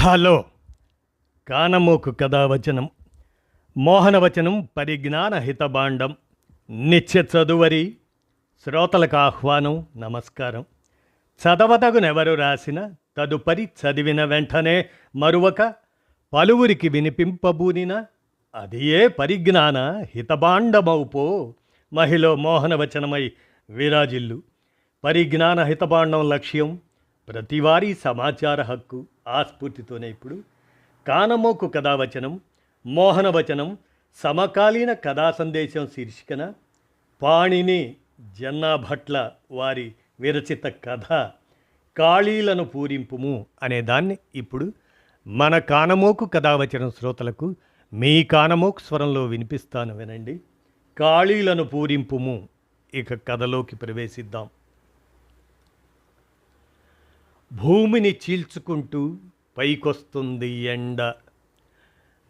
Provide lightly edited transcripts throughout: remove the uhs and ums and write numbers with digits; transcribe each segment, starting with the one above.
Hello. కానమోకు కథావచనం మోహనవచనం పరిజ్ఞాన హితబాండం నిత్య చదువరి శ్రోతలకు ఆహ్వానం. నమస్కారం. చదవతగునెవరు రాసిన తదుపరి చదివిన వెంటనే మరువక పలువురికి వినిపింపబూనిన అది ఏ పరిజ్ఞాన హితబాండమౌపో మహిళ మోహనవచనమై విరాజిల్లు. పరిజ్ఞాన హితబాండం లక్ష్యం ప్రతివారీ సమాచార హక్కు. ఆ స్ఫూర్తితోనే ఇప్పుడు కానమోకు కథావచనం మోహనవచనం సమకాలీన కథా సందేశం శీర్షికన పాణిని జన్నాభట్ల వారి విరచిత కథ ఖాళీలను పూరింపుము అనే దాన్ని ఇప్పుడు మన కానమోకు కథావచనం శ్రోతలకు మీ కానమోకు స్వరంలో వినిపిస్తాను, వినండి. ఖాళీలను పూరింపుము. ఇక కథలోకి ప్రవేశిద్దాం. భూమిని చీల్చుకుంటూ పైకొస్తుంది ఎండ.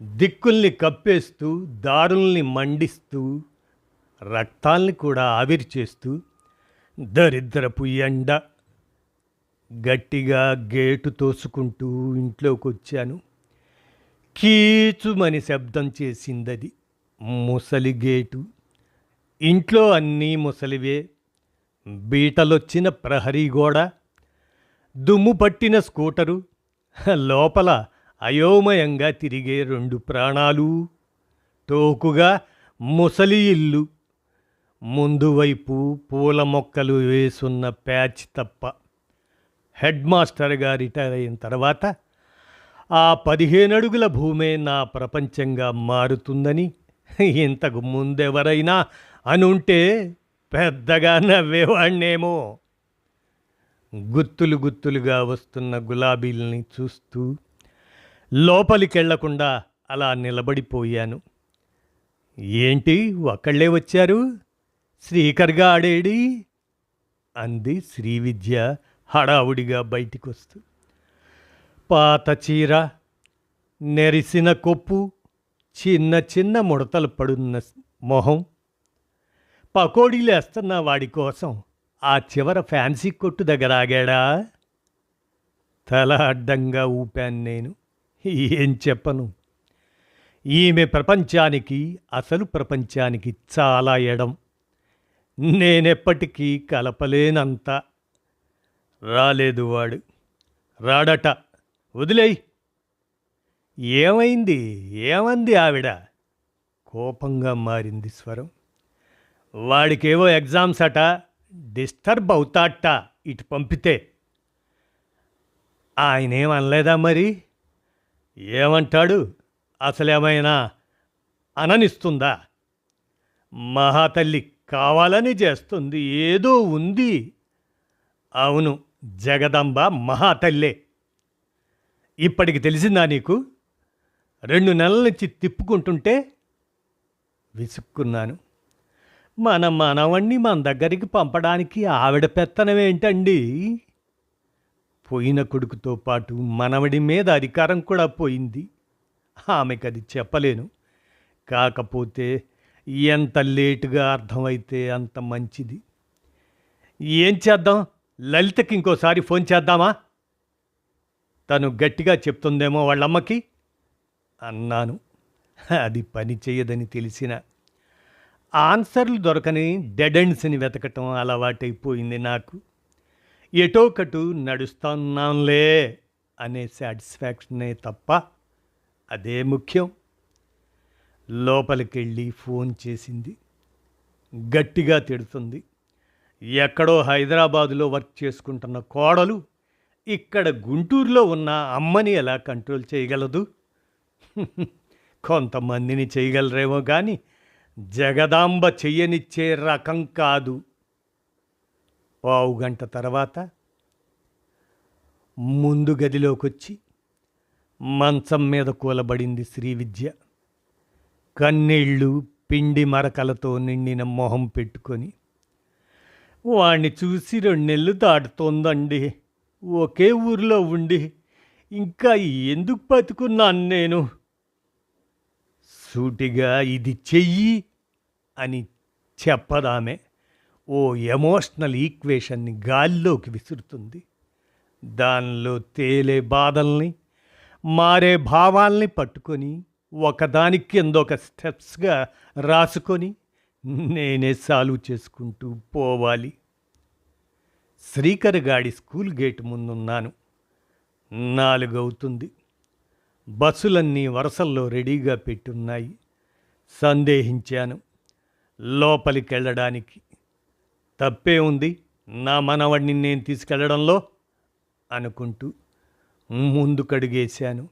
దిక్కుల్ని కప్పేస్తూ దారుల్ని మండిస్తూ రక్తాల్ని కూడా ఆవిరి చేస్తూ దరిద్రపు ఎండ. గట్టిగా గేటు తోసుకుంటూ ఇంట్లోకి వచ్చాను. కీచుమని శబ్దం చేసిందది. ముసలి గేటు. ఇంట్లో అన్నీ ముసలివే. బీటలొచ్చిన ప్రహరీ గోడ, దుమ్ము పట్టిన స్కూటరు, లోపల అయోమయంగా తిరిగే 2 ప్రాణాలు, టోకుగా ముసలి ఇల్లు, ముందు వైపు పూల మొక్కలు వేసున్న ప్యాచ్ తప్ప. హెడ్ మాస్టర్గా రిటైర్ అయిన తర్వాత ఆ 15 అడుగుల భూమే నా ప్రపంచంగా మారుతుందని ఇంతకు ముందెవరైనా అనుంటే పెద్దగా నవ్వేవాణ్ణేమో. గుత్తులు గుత్తులుగా వస్తున్న గులాబీల్ని చూస్తూ లోపలికెళ్లకుండా అలా నిలబడిపోయాను. ఏంటి ఒక్కళ్ళే వచ్చారు? శ్రీకర్గా ఆడేడి అంది శ్రీవిద్య హడావుడిగా బయటికొస్తూ. పాత చీర, నెరిసిన కొప్పు, చిన్న చిన్న ముడతలు పడున్న మొహం. పకోడీలేస్తున్న వాడి కోసం ఆ చివర ఫ్యాన్సీ కొట్టు దగ్గర ఆగాడా? తల అడ్డంగా ఊపాను నేను. ఏం చెప్పను. ఈమె ప్రపంచానికి, అసలు ప్రపంచానికి చాలా ఎడం. నేనెప్పటికీ కలపలేనంత. రాలేదు వాడు. రాడట. వదిలేయ్. ఏమైంది? ఏమంది ఆవిడ? కోపంగా మారింది స్వరం. వాడికేవో ఎగ్జామ్స్ అట, డిస్టర్బ్ అవుతాట ఇటు పంపితే. ఆయనేమనలేదా మరి? ఏమంటాడు? అసలేమైనా అననిస్తుందా? మహాతల్లి కావాలని చేస్తుంది. ఏదో ఉంది. అవును, జగదంబ మహాతల్లే. ఇప్పటికి తెలిసిందా నీకు? 2 నెలల నుంచి తిప్పుకుంటుంటే విసుక్కున్నాను. మన మనవణ్ణి మన దగ్గరికి పంపడానికి ఆవిడ పెత్తనమేంటండి? పోయిన కొడుకుతో పాటు మనవడి మీద అధికారం కూడా పోయింది. ఆమెకు అది చెప్పలేను. కాకపోతే ఎంత లేటుగా అర్థమైతే అంత మంచిది. ఏం చేద్దాం? లలితకి ఇంకోసారి ఫోన్ చేద్దామా? తను గట్టిగా చెప్తుందేమో వాళ్ళమ్మకి అన్నాను. అది పని చేయదని తెలిసిన ఆన్సర్లు దొరకని డెడ్ ఎండ్స్ని వెతకటం అలవాటైపోయింది నాకు. ఎటోకటు నడుస్తున్నాంలే అనే సాటిస్ఫాక్షనే తప్ప అదే ముఖ్యం. లోపలికెళ్ళి ఫోన్ చేసింది. గట్టిగా తిడుతుంది. ఎక్కడో హైదరాబాదులో వర్క్ చేసుకుంటున్న కోడలు ఇక్కడ గుంటూరులో ఉన్న అమ్మని ఎలా కంట్రోల్ చేయగలదు? కొంతమందిని చేయగలరేమో కానీ జగదాంబ చెయ్యనిచ్చే రకం కాదు. పావుగంట తర్వాత ముందు గదిలోకొచ్చి మంచం మీద కూలబడింది శ్రీవిద్య. కన్నీళ్ళు పిండి మరకలతో నిండిన మొహం పెట్టుకొని. వాణ్ణి చూసి 2 నెలలు దాటుతోందండి. ఒకే ఊరిలో ఉండి ఇంకా ఎందుకు బతుకున్నాను నేను? సూటిగా ఇది చెయ్యి అని చెప్పదామే ఓ ఎమోషనల్ ఈక్వేషన్ని గాల్లోకి విసురుతుంది. దానిలో తేలే బాధల్ని మారే భావాల్ని పట్టుకొని ఒకదానికి కిందొక స్టెప్స్గా రాసుకొని నేనే సాల్వ్ చేసుకుంటూ పోవాలి. శ్రీకర్ గాడి స్కూల్ గేట్ ముందున్నాను. 4 అవుతుంది. బస్సులన్నీ వరుసల్లో రెడీగా పెట్టున్నాయి. సందేహించాను లోపలికెళ్ళడానికి. తప్పే ఉంది నా మనవడిని నేను తీసుకెళ్లడంలో అనుకుంటూ ముందుకడుగేశాను.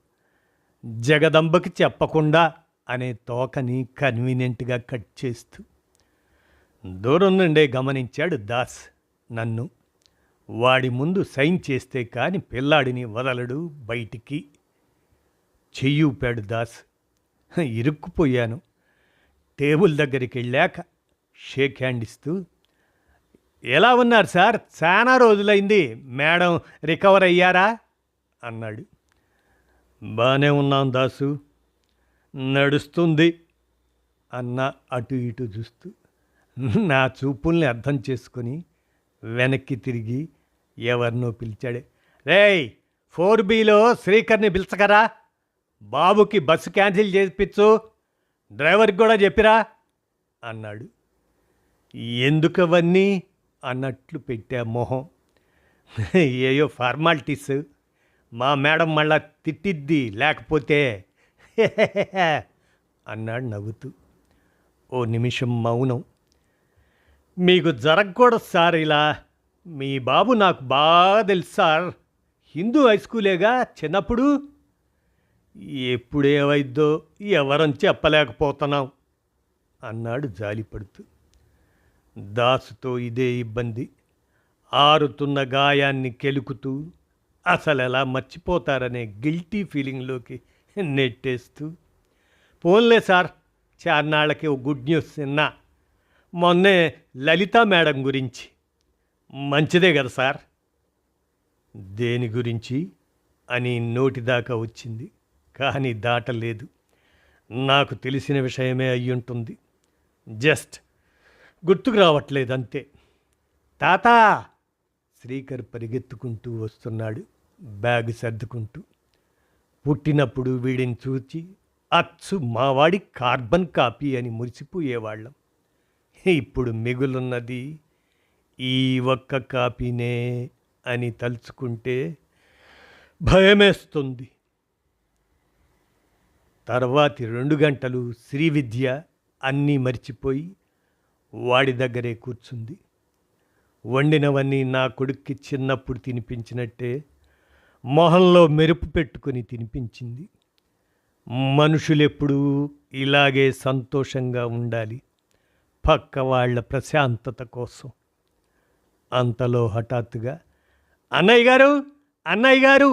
జగదంబకి చెప్పకుండా అనే తోకని కన్వీనియంట్గా కట్ చేస్తూ. దూరం నుండే గమనించాడు దాస్ నన్ను. వాడి ముందు సైన్ చేస్తే కాని పిల్లాడిని వదలడు బయటికి. చెయ్యూపాడు దాస్. ఇరుక్కుపోయాను. టేబుల్ దగ్గరికి వెళ్ళాక షేక్ హ్యాండ్ ఇస్తూ, ఎలా ఉన్నారు సార్? చాలా రోజులైంది. మేడం రికవర్ అయ్యారా అన్నాడు. బాగానే ఉన్నాం దాసు, నడుస్తుంది అన్న అటు ఇటు చూస్తూ. నా చూపుల్ని అర్థం చేసుకొని వెనక్కి తిరిగి ఎవరినో పిలిచాడే. రేయ్, 4Bలో శ్రీకర్ని పిలుచకరా, బాబుకి బస్సు క్యాన్సిల్ చేయించు, డ్రైవర్కి కూడా చెప్పిరా అన్నాడు. ఎందుకవన్నీ అన్నట్లు పెట్టా మొహం. ఏయో ఫార్మాలిటీస్, మా మేడం మళ్ళా తిట్టిద్ది లేకపోతే అన్నాడు నవ్వుతూ. ఓ నిమిషం మౌనం. మీకు జరగకూడదు సార్ ఇలా. మీ బాబు నాకు బాగా తెలుసు సార్. హిందూ హై స్కూలేగా చిన్నప్పుడు. ఎప్పుడేమైద్దో ఎవరని చెప్పలేకపోతున్నాం అన్నాడు జాలిపడుతూ. దాసుతో ఇదే ఇబ్బంది. ఆరుతున్న గాయాన్ని కెలుకుతూ అసలు ఎలా మర్చిపోతారనే గిల్టీ ఫీలింగ్లోకి నెట్టేస్తూ, పోన్లే సార్, చార్నాళ్ళకి ఓ గుడ్ న్యూస్ విన్నా. మొన్నే లలిత మేడం గురించి. మంచిదే కదా సార్? దేని గురించి అని నోటిదాకా వచ్చింది, కానీ దాటలేదు. నాకు తెలిసిన విషయమే అయ్యుంటుంది, జస్ట్ గుర్తుకు రావట్లేదంతే. తాతా! శ్రీకర్ పరిగెత్తుకుంటూ వస్తున్నాడు, బ్యాగ్ సర్దుకుంటూ. పుట్టినప్పుడు వీడిని చూచి అచ్చు మావాడి కార్బన్ కాపీ అని మురిసిపోయేవాళ్ళం. ఇప్పుడు మిగులున్నది ఈ ఒక్క కాపీనే అని తలుచుకుంటే భయమేస్తుంది. తర్వాతి 2 గంటలు శ్రీవిద్య అన్నీ మర్చిపోయి వాడి దగ్గరే కూర్చుంది. వండినవన్నీ నా కొడుక్కి చిన్నప్పుడు తినిపించినట్టే మొహంలో మెరుపు పెట్టుకుని తినిపించింది. మనుషులెప్పుడూ ఇలాగే సంతోషంగా ఉండాలి, పక్క వాళ్ళ ప్రశాంతత కోసం. అంతలో హఠాత్తుగా అన్నయ్య గారు, అన్నయ్య గారు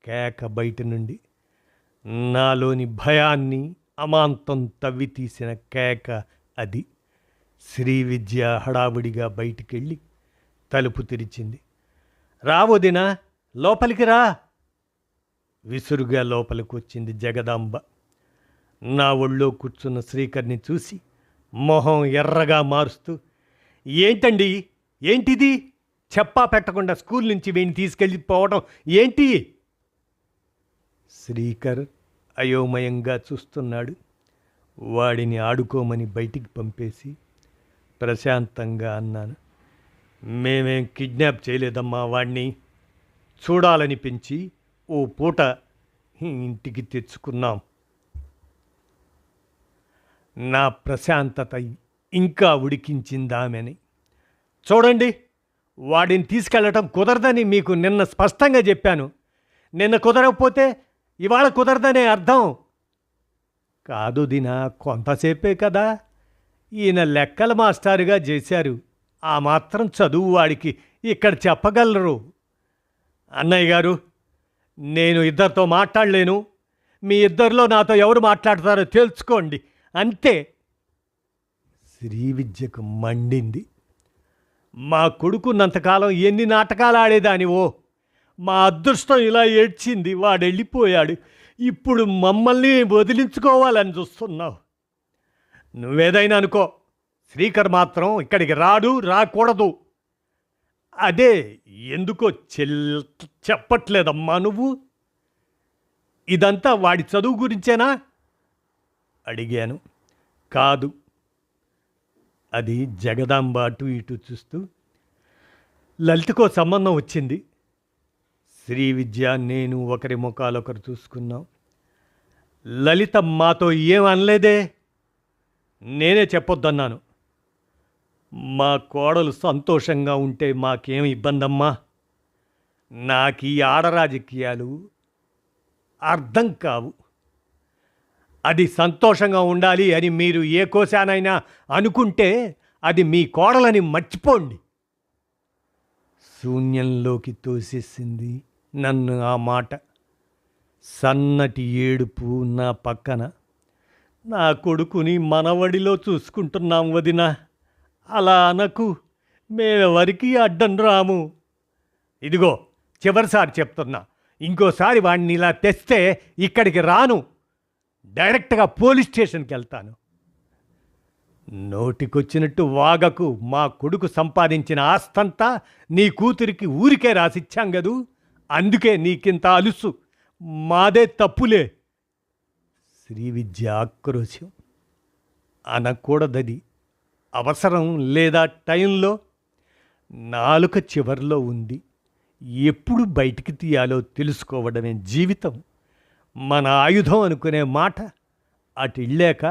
కేక బయట నుండి. నాలోని భయాన్ని అమాంతం తవ్వి తీసిన కేక అది. శ్రీవిద్య హడావుడిగా బయటికెళ్ళి తలుపు తెరిచింది. రావోదినా, లోపలికి రా. విసురుగా లోపలికి వచ్చింది జగదాంబ. నా ఒళ్ళో కూర్చున్న శ్రీకర్ని చూసి మొహం ఎర్రగా మారుస్తూ, ఏంటండి, ఏంటిది? చెప్పా పెట్టకుండా స్కూల్ నుంచి వీడిని తీసుకెళ్ళిపోవడం ఏంటి? శ్రీకర్ అయోమయంగా చూస్తున్నాడు. వాడిని ఆడుకోమని బయటికి పంపేసి ప్రశాంతంగా అన్నాను, మేమేం కిడ్నాప్ చేయలేదమ్మా. వాడిని చూడాలనిపించి ఓ పూట ఇంటికి తెచ్చుకున్నాం. నా ప్రశాంతత ఇంకా ఉడికించిందామెని. చూడండి, వాడిని తీసుకెళ్ళటం కుదరదని మీకు నిన్న స్పష్టంగా చెప్పాను. నిన్న కుదరకపోతే ఇవాళ కుదరదనే అర్థం కాదు దినా. కొంతసేపే కదా. ఈయన లెక్కల మాస్టారుగా చేశారు. ఆ మాత్రం చదువు వాడికి ఇక్కడ చెప్పగలరు. అన్నయ్య గారు, నేను ఇద్దరితో మాట్లాడలేను. మీ ఇద్దరిలో నాతో ఎవరు మాట్లాడతారో తెలుసుకోండి అంతే. శ్రీవిద్యకు మండింది. మా కొడుకున్నంతకాలం ఎన్ని నాటకాలు ఆడేదానివో. మా అదృష్టం ఇలా ఏడ్చింది. వాడు వెళ్ళిపోయాడు. ఇప్పుడు మమ్మల్ని వదిలించుకోవాలని చూస్తున్నావు. నువ్వేదైనా అనుకో, శ్రీకర్ మాత్రం ఇక్కడికి రాకూడదు. అదే ఎందుకో చెప్పట్లేదమ్మా నువ్వు. ఇదంతా వాడి చదువు గురించేనా అడిగాను. కాదు. అది జగదాంబ అటు ఇటు చూస్తూ, లలితకో సంబంధం వచ్చింది. శ్రీ విద్య నేను ఒకరి ముఖాలొకరు చూసుకున్నాం. లలిత మాతో ఏం అనలేదే. నేనే చెప్పొద్దన్నాను. మా కోడలు సంతోషంగా ఉంటే మాకేం ఇబ్బందమ్మా. నాకు ఈ ఆడరాజకీయాలు అర్థం కావు. అది సంతోషంగా ఉండాలి అని మీరు ఏ కోశానైనా అనుకుంటే అది మీ కోడలని మర్చిపోండి. శూన్యంలోకి తోసేసింది నన్ను ఆ మాట. సన్నటి ఏడుపు నా పక్కన. నా కొడుకుని మనవడిలో చూసుకుంటున్నాం వదిన. అలా అనకు. మేమెవరికి అడ్డం రాము. ఇదిగో చివరిసారి చెప్తున్నా. ఇంకోసారి వాడిని ఇలా తెస్తే ఇక్కడికి రాను. డైరెక్ట్గా పోలీస్ స్టేషన్కి వెళ్తాను. నోటికొచ్చినట్టు వాగకు. మా కొడుకు సంపాదించిన ఆస్తంతా నీ కూతురికి ఊరికే రాసిచ్చాం గదూ. అందుకే నీకింత అలుసు. మాదే తప్పులే. శ్రీవిద్య ఆక్రోశం. అనకూడదది. అవసరం లేదా టైంలో నాలుక చివర్లో ఉంది. ఎప్పుడు బయటికి తీయాలో తెలుసుకోవడమే జీవితం. మన ఆయుధం అనుకునే మాట అటిళ్ళాక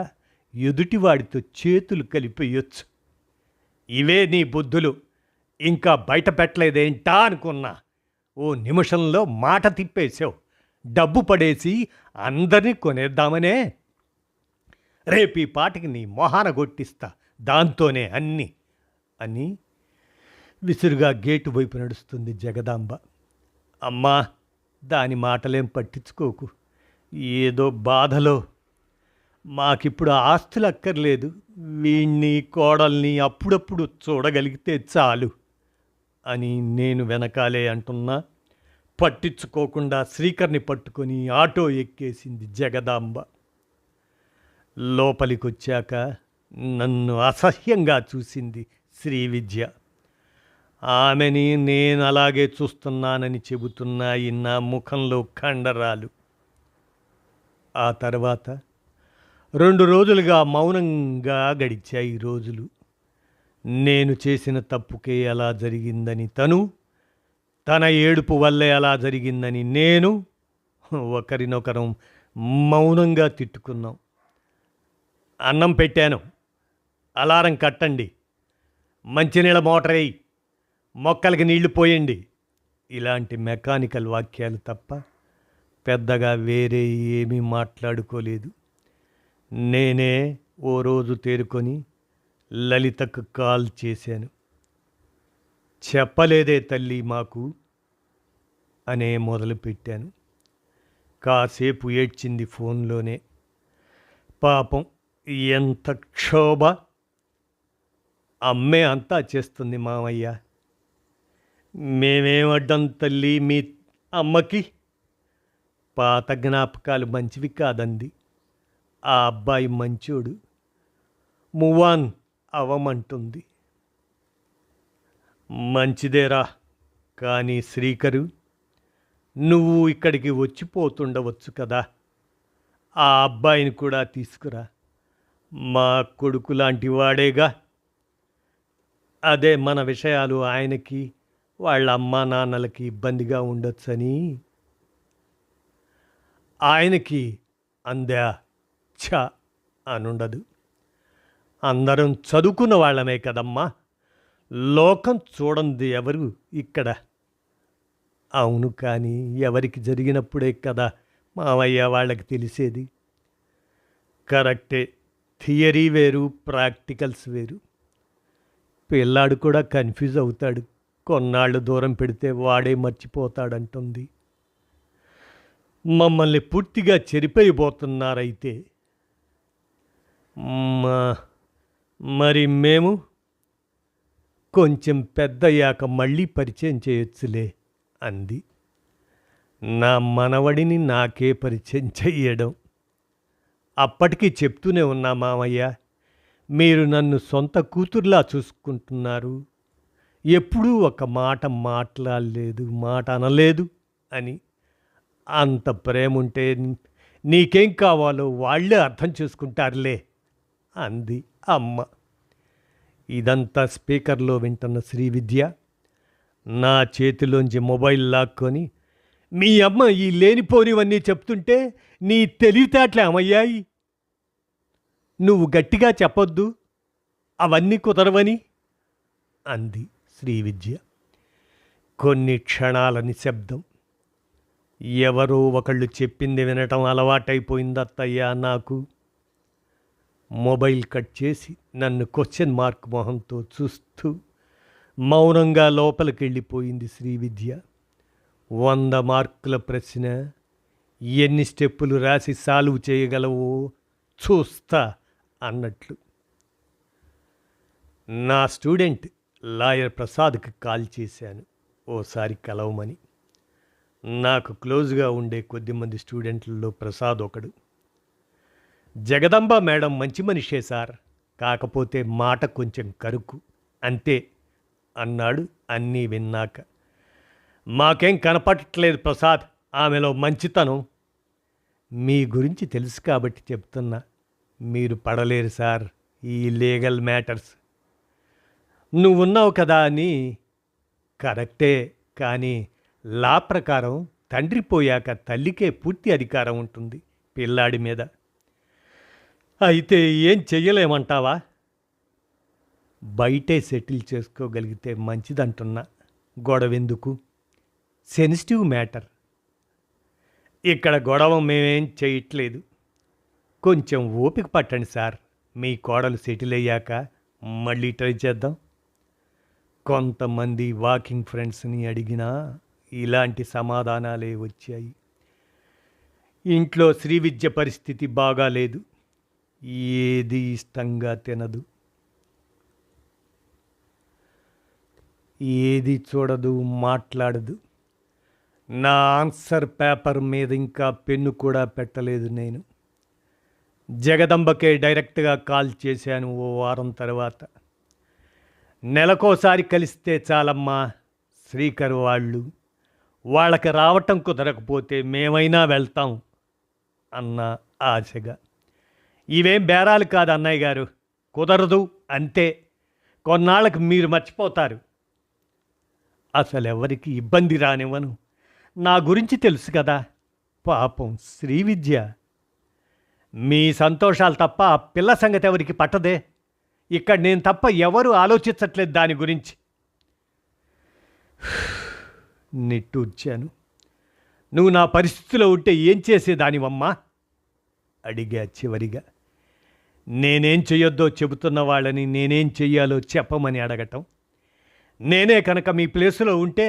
ఎదుటివాడితో చేతులు కలిపేయొచ్చు. ఇవే నీ బుద్ధులు. ఇంకా బయట పెట్టలేదేంటా అనుకున్నా. ఓ నిమిషంలో మాట తిప్పేశావు. డబ్బు పడేసి అందరినీ కొనేద్దామనే. రేపు ఈ పాటికి నీ మొహాన కొట్టిస్తా. దాంతోనే అన్నీ అని విసురుగా గేటు వైపు నడుస్తుంది జగదాంబ. అమ్మా, దాని మాటలేం పట్టించుకోకు. ఏదో బాధలో. మాకిప్పుడు ఆస్తులు అక్కర్లేదు. వీణ్ణి కోడల్ని అప్పుడప్పుడు చూడగలిగితే చాలు అని నేను వెనకాలే అంటున్నా. పట్టించుకోకుండా శ్రీకర్ని పట్టుకొని ఆటో ఎక్కేసింది జగదాంబ. లోపలికొచ్చాక నన్ను అసహ్యంగా చూసింది శ్రీవిద్య. ఆమెని నేను అలాగే చూస్తున్నానని చెబుతున్నాయి నా ముఖంలో కండరాలు. ఆ తర్వాత 2 రోజులుగా మౌనంగా గడిచాయి రోజులు. నేను చేసిన తప్పుకే అలా జరిగిందని తను, తన ఏడుపు వల్లే అలా జరిగిందని నేను ఒకరినొకరం మౌనంగా తిట్టుకున్నాం. అన్నం పెట్టాను, అలారం కట్టండి, మంచినీళ్ళ మోటార్ వేయి, మొక్కలకి నీళ్లు పోయండి, ఇలాంటి మెకానికల్ వాక్యాలు తప్ప పెద్దగా వేరే ఏమీ మాట్లాడుకోలేదు. నేనే ఓ రోజు తేరుకొని లలితకు కాల్ చేశాను. చెప్పలేదే తల్లి మాకు అనే మొదలుపెట్టాను. కాసేపు ఏడ్చింది ఫోన్లోనే. పాపం ఎంత క్షోభ. అమ్మే అంతా చేస్తుంది మామయ్య. మేమేమడ్డం తల్లి మీ అమ్మకి. పాత జ్ఞాపకాలు మంచివి కాదంది. ఆ అబ్బాయి మంచోడు, మూవాన్ అవమంటుంది. మంచిదేరా. కానీ శ్రీకరు, నువ్వు ఇక్కడికి వచ్చిపోతుండవచ్చు కదా. ఆ అబ్బాయిని కూడా తీసుకురా. మా కొడుకు లాంటి వాడేగా. అదే మన విషయాలు ఆయనకి వాళ్ళ అమ్మా నాన్నలకి ఇబ్బందిగా ఉండొచ్చని. ఆయనకి అందా ఛ అనుండదు. అందరం చదువుకున్న వాళ్ళమే కదమ్మా. లోకం చూడంది ఎవరు ఇక్కడ. అవును, కానీ ఎవరికి జరిగినప్పుడే కదా మావయ్య వాళ్ళకి తెలిసేది. కరెక్టే. థియరీ వేరు, ప్రాక్టికల్స్ వేరు. పిల్లాడు కూడా కన్ఫ్యూజ్ అవుతాడు. కొన్నాళ్ళు దూరం పెడితే వాడే మర్చిపోతాడంటుంది. మమ్మల్ని పూర్తిగా చెరిపోయిపోతున్నారైతే. మరి మేము కొంచెం పెద్దయ్యాక మళ్ళీ పరిచయం చేయొచ్చులే అంది. నా మనవడిని నాకే పరిచయం చెయ్యడం. అప్పటికీ చెప్తూనే ఉన్నా మామయ్య, మీరు నన్ను సొంత కూతుర్లా చూసుకుంటున్నారు, ఎప్పుడూ ఒక మాట మాట్లాడలేదు, మాట అనలేదు అని. అంత ప్రేముంటే నీకేం కావాలో వాళ్ళే అర్థం చేసుకుంటారులే అంది అమ్మ. ఇదంతా స్పీకర్లో వింటున్న శ్రీవిద్య నా చేతిలోంచి మొబైల్ లాక్కొని, మీ అమ్మ ఈ లేనిపోనివన్నీ చెప్తుంటే నీ తెలివితేటలే అమయ్యాయి, నువ్వు గట్టిగా చెప్పొద్దు, అవన్నీ కుదరవని అంది శ్రీవిద్య. కొన్ని క్షణాల నిశ్శబ్దం. ఎవరో ఒకళ్ళు చెప్పింది వినటం అలవాటైపోయిందత్తయ్యా నాకు. మొబైల్ కట్ చేసి నన్ను క్వశ్చన్ మార్క్ మొహంతో చూస్తూ మౌనంగా లోపలికి వెళ్ళిపోయింది శ్రీవిద్య. 100 మార్కుల ప్రశ్న, ఎన్ని స్టెప్పులు రాసి సాల్వ్ చేయగలవో చూస్తా అన్నట్లు. నా స్టూడెంట్ లాయర్ ప్రసాద్కి కాల్ చేశాను ఓసారి కలవమని. నాకు క్లోజ్గా ఉండే కొద్దిమంది స్టూడెంట్లలో ప్రసాద్ ఒకడు. జగదంబ మేడం మంచి మనిషే సార్, కాకపోతే మాట కొంచెం కరుకు అంతే అన్నాడు అన్నీ విన్నాక. మాకేం కనపడట్లేదు ప్రసాద్ ఆమెలో మంచితనం. మీ గురించి తెలుసు కాబట్టి చెప్తున్నా, మీరు పడలేరు సార్ ఈ లీగల్ మ్యాటర్స్. నువ్వున్నావు కదా అని. కరెక్టే, కానీ లా ప్రకారం తండ్రి పోయాక తల్లికే పూర్తి అధికారం ఉంటుంది పిల్లాడి మీద. అయితే ఏం చెయ్యలేమంటావా? బయటే సెటిల్ చేసుకోగలిగితే మంచిదంటున్నా. గొడవెందుకు? Sensitive matter. ఇక్కడ గొడవ మేమేం చేయట్లేదు. కొంచెం ఓపిక పట్టండి సార్, మీ కోడలు సెటిల్ అయ్యాక మళ్ళీ ట్రై చేద్దాం. కొంతమంది వాకింగ్ ఫ్రెండ్స్ని అడిగినా ఇలాంటి సమాధానాలే వచ్చాయి. ఇంట్లో శ్రీవిద్య పరిస్థితి బాగాలేదు, ఏది ఇష్టంగా తినదు, ఏది చూడదు, మాట్లాడదు. నా ఆన్సర్ పేపర్ మీద ఇంకా పెన్ను కూడా పెట్టలేదు నేను. జగదంబకే డైరెక్ట్గా కాల్ చేశాను ఓ వారం తర్వాత. నెలకోసారి కలిస్తే చాలమ్మా శ్రీకర్ వాళ్ళు, వాళ్ళకి రావటం కుదరకపోతే మేమైనా వెళ్తాం అన్న ఆశగా. ఇవేం బేరాలు కాదు అన్నయ్య గారు, కుదరదు అంతే. కొన్నాళ్ళకి మీరు మర్చిపోతారు. అసలు ఎవరికి ఇబ్బంది రానివ్వను. నా గురించి తెలుసు కదా. పాపం శ్రీవిద్య. మీ సంతోషాలు తప్ప ఆ పిల్ల సంగతి ఎవరికి పట్టదే. ఇక్కడ నేను తప్ప ఎవరు ఆలోచించట్లేదు దాని గురించి. నిట్టూర్చాను. నువ్వు నా పరిస్థితిలో ఉంటే ఏం చేసేదానివమ్మా అడిగా చివరిగా. నేనేం చెయ్యొద్దో చెబుతున్న వాళ్ళని నేనేం చెయ్యాలో చెప్పమని అడగటం. నేనే కనుక మీ ప్లేసులో ఉంటే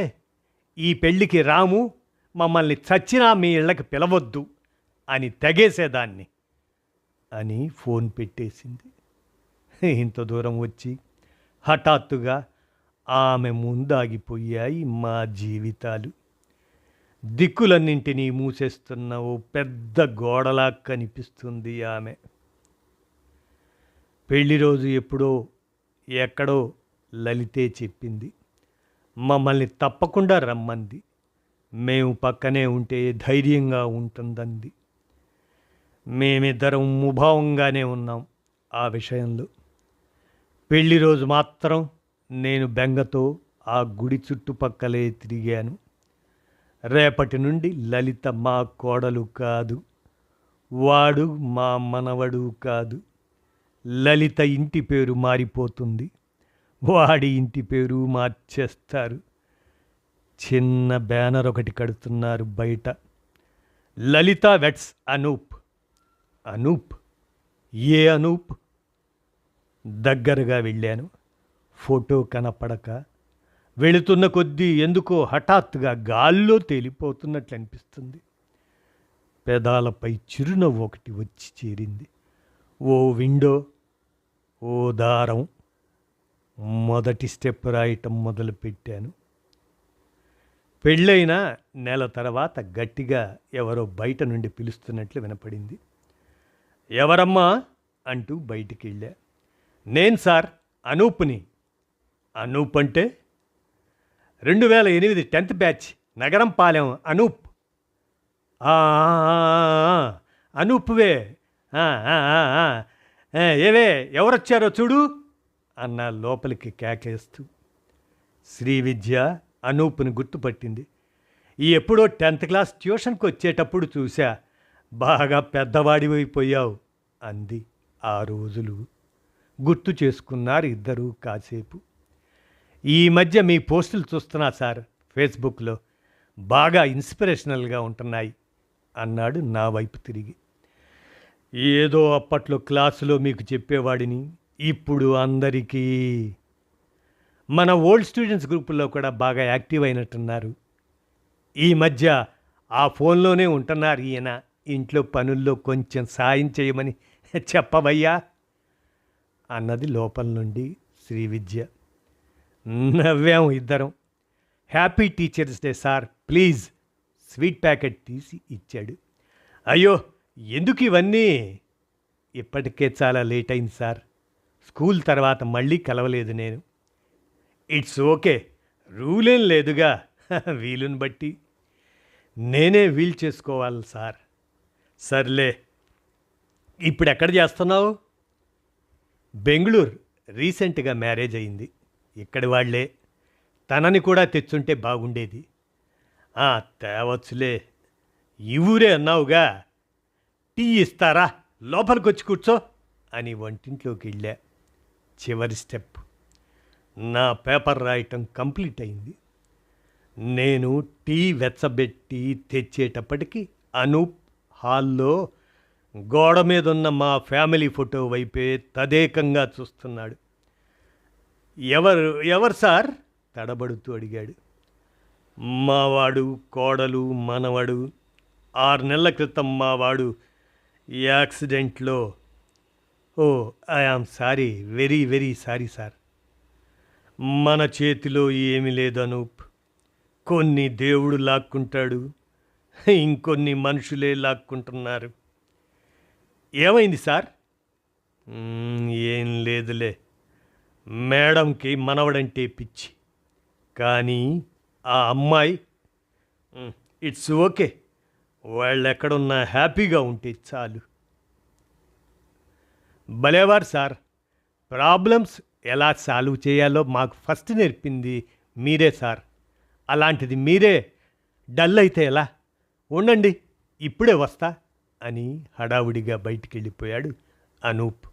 ఈ పెళ్ళికి రాము, మమ్మల్ని చచ్చినా మీ ఇళ్ళకి పిలవద్దు అని తెగేసేదాన్ని అని ఫోన్ పెట్టేసింది. ఇంత దూరం వచ్చి హఠాత్తుగా ఆమె ముందాగిపోయాయి మా జీవితాలు. దిక్కులన్నింటినీ మూసేస్తున్న ఓ పెద్ద గోడలా కనిపిస్తుంది ఆమె. పెళ్లి రోజు ఎప్పుడో ఎక్కడో లలితే చెప్పింది. మమ్మల్ని తప్పకుండా రమ్మంది. మేము పక్కనే ఉంటే ధైర్యంగా ఉంటుందంది. మేమిద్దరం ముభావంగానే ఉన్నాం ఆ విషయంలో. పెళ్లి రోజు మాత్రం నేను బెంగతో ఆ గుడి చుట్టుపక్కలే తిరిగాను. రేపటి నుండి లలిత మా కోడలు కాదు, వాడు మా మనవడు కాదు. లలిత ఇంటి పేరు మారిపోతుంది, వాడి ఇంటి పేరు మార్చేస్తారు. చిన్న బ్యానర్ ఒకటి కడుతున్నారు బయట, లలిత వెట్స్ అనూప్. అనూప్? ఏ అనూప్? దగ్గరగా వెళ్ళాను. ఫోటో కనపడక వెళుతున్న కొద్దీ ఎందుకో హఠాత్తుగా గాల్లో తేలిపోతున్నట్లు అనిపిస్తుంది. పెదాలపై చిరునవ్వు ఒకటి వచ్చి చేరింది. ఓ విండో, ఓ దారం. మొదటి స్టెప్ రాయటం మొదలుపెట్టాను. పెళ్ళైన నెల తర్వాత గట్టిగా ఎవరో బయట నుండి పిలుస్తున్నట్లు వినపడింది. ఎవరమ్మా అంటూ బయటికి వెళ్ళా. నేను సార్, అనూప్ని. అనూప్ అంటే? 2008 10th బ్యాచ్, నగరం పాలెం అనూప్. "ఆ, ఆ, ఆ, ఆ, అనూపువే. ఆ, ఆ, ఆ, ఆ. ఏవే ఎవరొచ్చారో చూడు" అన్న లోపలికి కేకేస్తూ. శ్రీవిద్య అనూపుని గుర్తుపట్టింది. ఎప్పుడో 10th క్లాస్ ట్యూషన్కి వచ్చేటప్పుడు చూశా. బాగా పెద్దవాడివైపోయావు అంది. ఆ రోజులు గుర్తు చేసుకున్నారు ఇద్దరూ కాసేపు. ఈ మధ్య మీ పోస్టులు చూస్తున్నా సార్ ఫేస్బుక్లో. బాగా ఇన్స్పిరేషనల్గా ఉంటున్నాయి అన్నాడు నా వైపు తిరిగి. ఏదో అప్పట్లో క్లాసులో మీకు చెప్పేవాడిని, ఇప్పుడు అందరికీ. మన ఓల్డ్ స్టూడెంట్స్ గ్రూపుల్లో కూడా బాగా యాక్టివ్ అయినట్టున్నారు. ఈ మధ్య ఆ ఫోన్లోనే ఉంటున్నారు ఈయన. ఇంట్లో పనుల్లో కొంచెం సాయం చేయమని చెప్పవయ్యా అన్నది లోపల నుండి శ్రీవిద్య. నవ్వాము ఇద్దరం. Happy teachers day sir, please. Sweet packet తీసి ఇచ్చాడు. అయ్యో, ఎందుకు ఇవన్నీ? ఇప్పటికే చాలా లేట్ అయింది సార్. స్కూల్ తర్వాత మళ్ళీ కలవలేదు నేను. ఇట్స్ ఓకే, రూలేం లేదుగా. వీలుని బట్టి నేనే వీలు చేసుకోవాలి సార్. సర్లే, ఇప్పుడు ఎక్కడ చేస్తున్నావు? బెంగళూరు. రీసెంట్గా మ్యారేజ్ అయింది. ఇక్కడి వాళ్ళే. తనని కూడా తెచ్చుంటే బాగుండేది. తేవచ్చులే. ఈ ఊరే అన్నావుగా. టీ ఇస్తారా? లోపలికి వచ్చి కూర్చో అని వంటింట్లోకి వెళ్ళా. చివరి స్టెప్. నా పేపర్ రాయటం కంప్లీట్ అయింది. నేను టీ వెచ్చబెట్టి తెచ్చేటప్పటికి అనూప్ హాల్లో గోడ మీద ఉన్న మా ఫ్యామిలీ ఫోటో వైపే తదేకంగా చూస్తున్నాడు. ఎవరు ఎవరు సార్? తడబడుతూ అడిగాడు. మావాడు, కోడలు, మనవడు. 6 నెలల క్రితం మావాడు యాక్సిడెంట్లో. Oh, I am sorry, very very sorry sir. మన చేతిలో ఏమీ లేదు అనూప్. కొన్ని దేవుడు లాక్కుంటాడు, ఇంకొన్ని మనుషులే లాక్కుంటున్నారు. ఏమైంది సార్? ఏం లేదులే. మేడంకి మనవడంటే పిచ్చి. కానీ ఆ అమ్మాయి ఇట్స్ ఓకే. వాళ్ళు ఎక్కడున్నా హ్యాపీగా ఉంటే చాలు. భలేవారు సార్. ప్రాబ్లమ్స్ ఎలా సాల్వ్ చేయాలో మాకు ఫస్ట్ నేర్పింది మీరే సార్. అలాంటిది మీరే డల్ అయితే ఎలా? ఉండండి, ఇప్పుడే వస్తా అని హడావుడిగా బయటికి వెళ్ళిపోయాడు అనూప్.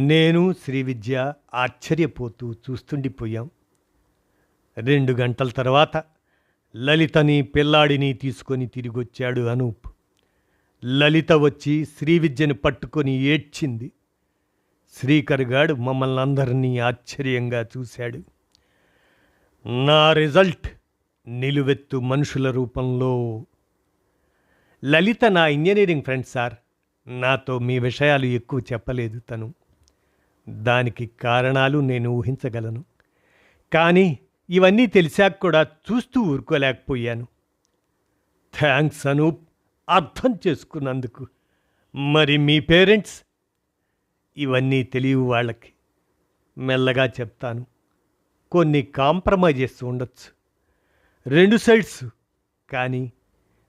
నేను శ్రీవిద్య ఆశ్చర్యపోతూ చూస్తుండిపోయాం. 2 గంటల తర్వాత లలితని పిల్లాడిని తీసుకొని తిరిగొచ్చాడు అనూప్. లలిత వచ్చి శ్రీవిద్యని పట్టుకొని ఏడ్చింది. శ్రీకర్ గాడు మమ్మల్ని అందరినీ ఆశ్చర్యంగా చూశాడు. నా రిజల్ట్ నిలువెత్తు మనుషుల రూపంలో. లలిత నా ఇంజనీరింగ్ ఫ్రెండ్ సార్. నాతో మీ విషయాలు ఎక్కువ చెప్పలేదు తను. దానికి కారణాలు నేను ఊహించగలను. కానీ ఇవన్నీ తెలిసాక కూడా చూస్తూ ఊరుకోలేకపోయాను. థ్యాంక్స్ అనూప్, అర్థం చేసుకున్నందుకు. మరి మీ పేరెంట్స్? ఇవన్నీ తెలియవు వాళ్ళకి. మెల్లగా చెప్తాను. కొన్ని కాంప్రమైజెస్ ఉండొచ్చు, 2 సైడ్స్. కానీ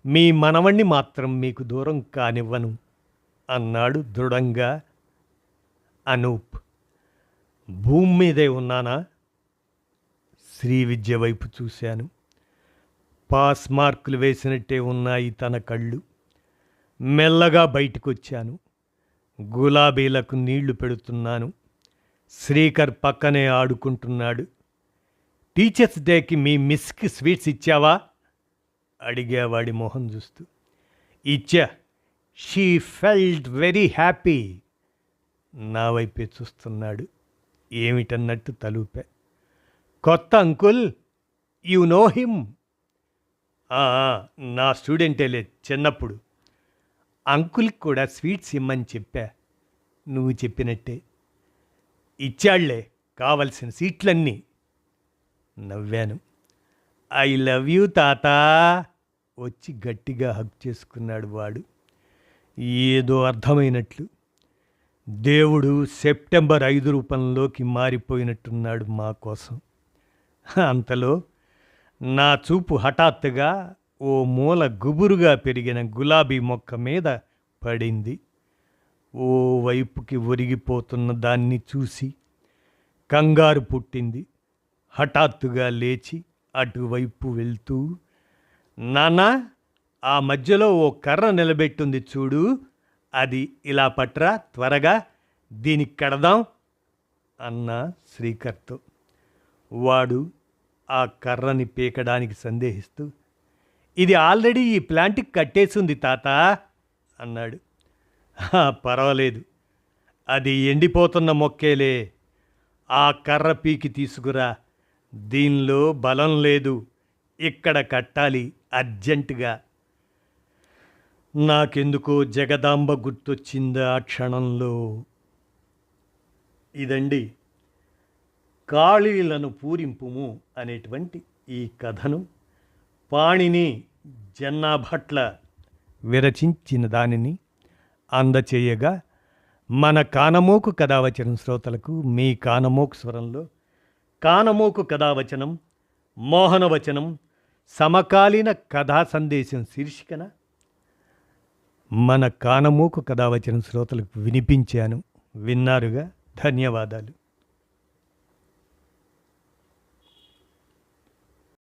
మీ మనవణ్ణి మాత్రం మీకు దూరం కానివ్వను అన్నాడు దృఢంగా అనూప్. భూమి మీదే ఉన్నానా? శ్రీవిద్య వైపు చూశాను. పాస్ మార్కులు వేసినట్టే ఉన్నాయి తన కళ్ళు. మెల్లగా బయటకొచ్చాను. గులాబీలకు నీళ్లు పెడుతున్నాను. శ్రీకర్ పక్కనే ఆడుకుంటున్నాడు. టీచర్స్ డేకి మీ మిస్కి స్వీట్స్ ఇచ్చావా అడిగేవాడి మొహం చూస్తూ. ఇచ్చా. She felt very happy. నా వైపే చూస్తున్నాడు. ఏమిటన్నట్టు తలూపా. కొత్త అంకుల్, యు నో హిమ్? నా స్టూడెంటేలే చిన్నప్పుడు. అంకుల్కి కూడా స్వీట్స్ ఇమ్మని చెప్పా. నువ్వు చెప్పినట్టే ఇచ్చాళ్లే కావలసిన సీట్లన్నీ. నవ్వాను. ఐ లవ్ యూ తాతా. వచ్చి గట్టిగా హగ్ చేసుకున్నాడు వాడు. ఏదో అర్థమైనట్లు. దేవుడు సెప్టెంబర్ 5 రూపంలోకి మారిపోయినట్టున్నాడు మా కోసం. అంతలో నా చూపు హఠాత్తుగా ఓ మూల గుబురుగా పెరిగిన గులాబీ మొక్క మీద పడింది. ఓ వైపుకి ఒరిగిపోతున్న దాన్ని చూసి కంగారు పుట్టింది. హఠాత్తుగా లేచి అటువైపు వెళ్తూ, నాన్నా, ఆ మధ్యలో ఓ కర్ర నిలబెట్టుంది చూడు, అది ఇలా పట్రా, త్వరగా దీనికి కడదాం అన్న శ్రీకర్తో. వాడు ఆ కర్రని పీకడానికి సందేహిస్తూ, ఇది ఆల్రెడీ ఈ ప్లాంట్కి కట్టేసింది తాత అన్నాడు. పర్వాలేదు, అది ఎండిపోతున్న మొక్కేలే. ఆ కర్ర పీకి తీసుకురా, దీనిలో బలం లేదు, ఇక్కడ కట్టాలి అర్జెంటుగా. నాకెందుకో జగదాంబ గుర్తొచ్చింది ఆ క్షణంలో. ఇదండి కాళీలను పూరింపుము అనేటువంటి ఈ కథను పాణిని జన్నాభట్ల విరచించిన దానిని అందచేయగా, మన కానమోకు కథావచనం శ్రోతలకు మీ కానమోకు స్వరంలో కానమోకు కథావచనం మోహనవచనం సమకాలీన కథా సందేశం శీర్షికన మన కానమోకు కథావచనం శ్రోతలకు వినిపించాను. విన్నారుగా. ధన్యవాదాలు.